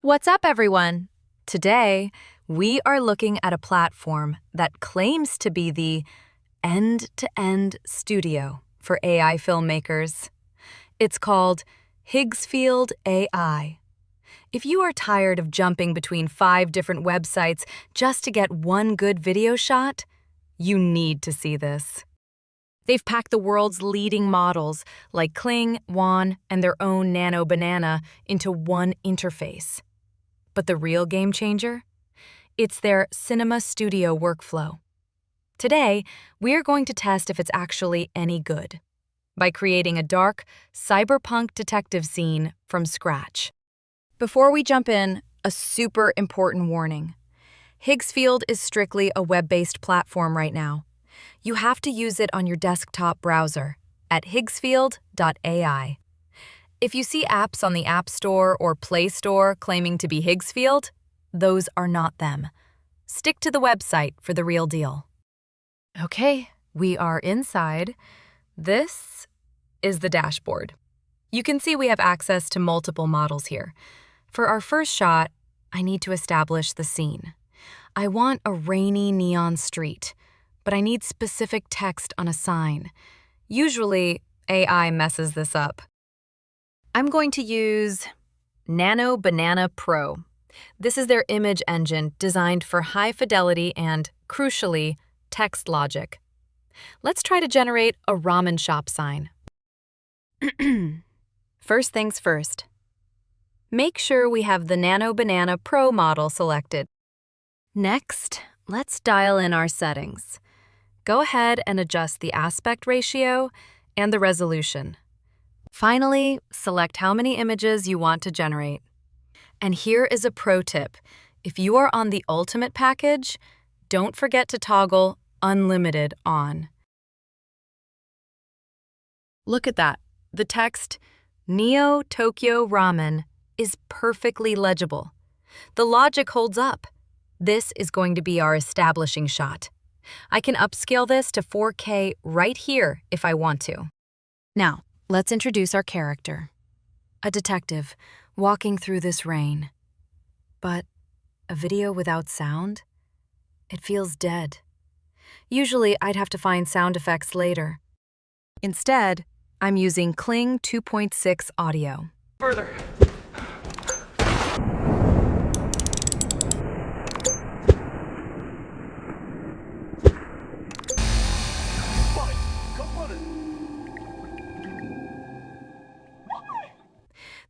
What's up, everyone? Today, we are looking at a platform that claims to be the end-to-end studio for AI filmmakers. It's called Higgsfield AI. If you are tired of jumping between 5 different websites just to get one good video shot, you need to see this. They've packed the world's leading models like Kling, and their own Nano Banana into one interface. But the real game changer? It's their cinema studio workflow. Today, we're going to test if it's actually any good by creating a dark, cyberpunk detective scene from scratch. Before we jump in, a super important warning. Higgsfield is strictly a web-based platform right now. You have to use it on your desktop browser at higgsfield.ai. If you see apps on the App Store or Play Store claiming to be Higgsfield, those are not them. Stick to the website for the real deal. Okay, we are inside. This is the dashboard. You can see we have access to multiple models here. For our first shot, I need to establish the scene. I want a rainy neon street, but I need specific text on a sign. Usually, AI messes this up. I'm going to use Nano Banana Pro. This is their image engine designed for high fidelity and, crucially, text logic. Let's try to generate a ramen shop sign. First things first. Make sure we have the Nano Banana Pro model selected. Next, let's dial in our settings. Go ahead and adjust the aspect ratio and the resolution. Finally, select how many images you want to generate. And here is a pro tip. If you are on the Ultimate package, don't forget to toggle Unlimited on. Look at that. The text, Neo Tokyo Ramen, is perfectly legible. The logic holds up. This is going to be our establishing shot. I can upscale this to 4K right here if I want to. Now, let's introduce our character. A detective walking through this rain. But a video without sound? It feels dead. Usually, I'd have to find sound effects later. Instead, I'm using Kling 2.6 audio. Further.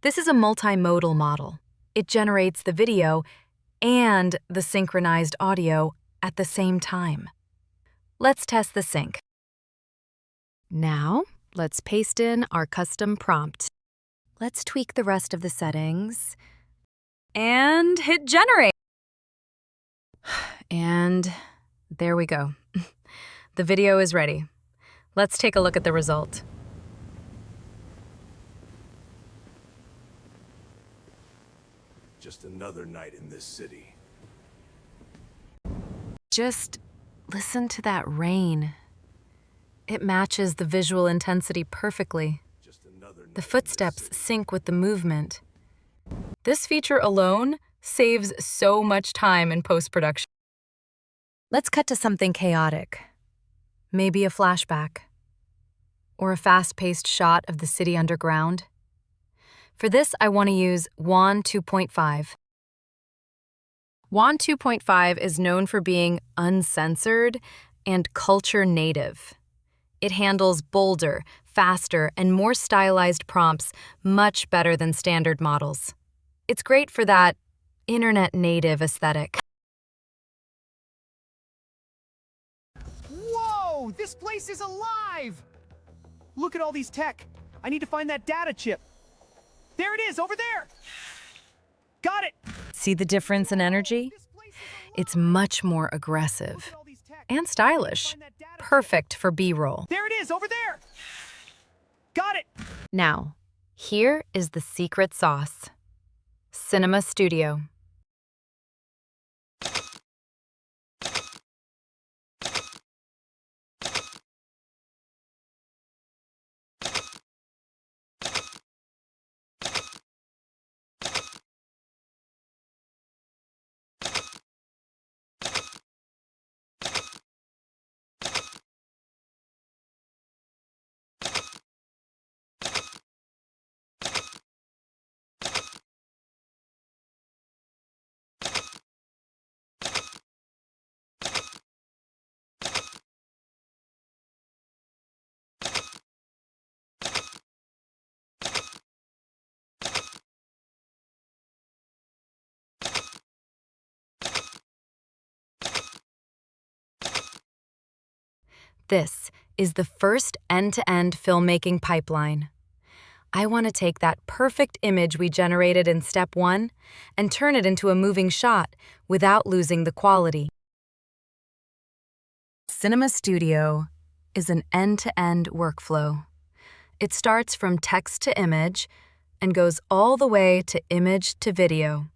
This is a multimodal model. It generates the video and the synchronized audio at the same time. Let's test the sync. Now, let's paste in our custom prompt. Let's tweak the rest of the settings and hit generate. And there we go. The video is ready. Let's take a look at the result. Just another night in this city. Just listen to that rain. It matches the visual intensity perfectly. The footsteps sync with the movement. This feature alone saves so much time in post-production. Let's cut to something chaotic. Maybe a flashback. Or a fast-paced shot of the city underground. For this, I want to use WAN 2.5. WAN 2.5 is known for being uncensored and culture native. It handles bolder, faster, and more stylized prompts much better than standard models. It's great for that internet native aesthetic. Whoa! This place is alive! Look at all these tech. I need to find that data chip. There it is, over there! Got it! See the difference in energy? It's much more aggressive and stylish. Perfect for B-roll. There it is, over there! Got it! Now, here is the secret sauce. Cinema Studio. This is the first end-to-end filmmaking pipeline. I want to take that perfect image we generated in step 1 and turn it into a moving shot without losing the quality. Cinema Studio is an end-to-end workflow. It starts from text to image and goes all the way to image to video.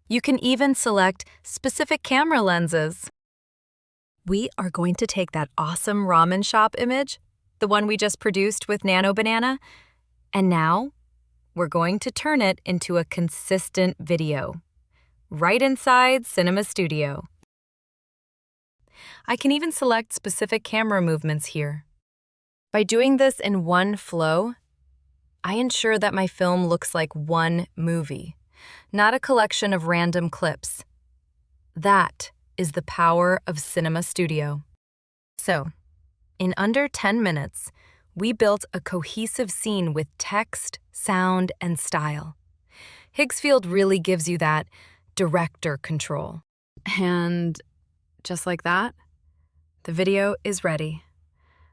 You can even select specific camera lenses. We are going to take that awesome ramen shop image, the one we just produced with Nano Banana, and now we're going to turn it into a consistent video, right inside Cinema Studio. I can even select specific camera movements here. By doing this in one flow, I ensure that my film looks like one movie, not a collection of random clips. That is the power of Cinema Studio. So, in under 10 minutes, we built a cohesive scene with text, sound, and style. Higgsfield really gives you that director control. And just like that, the video is ready.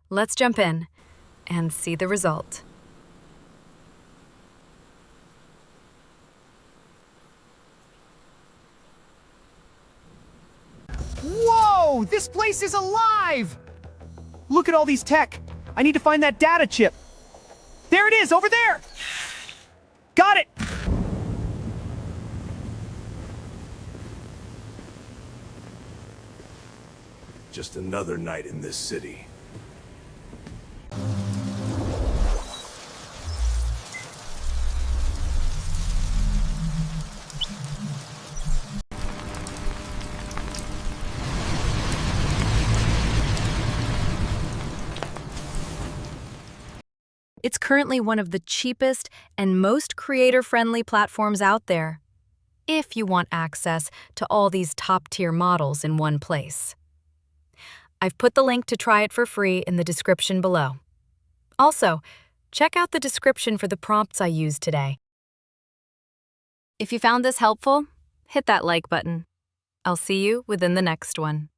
Let's jump in and see the result. Whoa! This place is alive! Look at all these tech. I need to find that data chip. There it is, over there! Got it! Just another night in this city. It's currently one of the cheapest and most creator-friendly platforms out there, if you want access to all these top-tier models in one place. I've put the link to try it for free in the description below. Also, check out the description for the prompts I used today. If you found this helpful, hit that like button. I'll see you within the next one.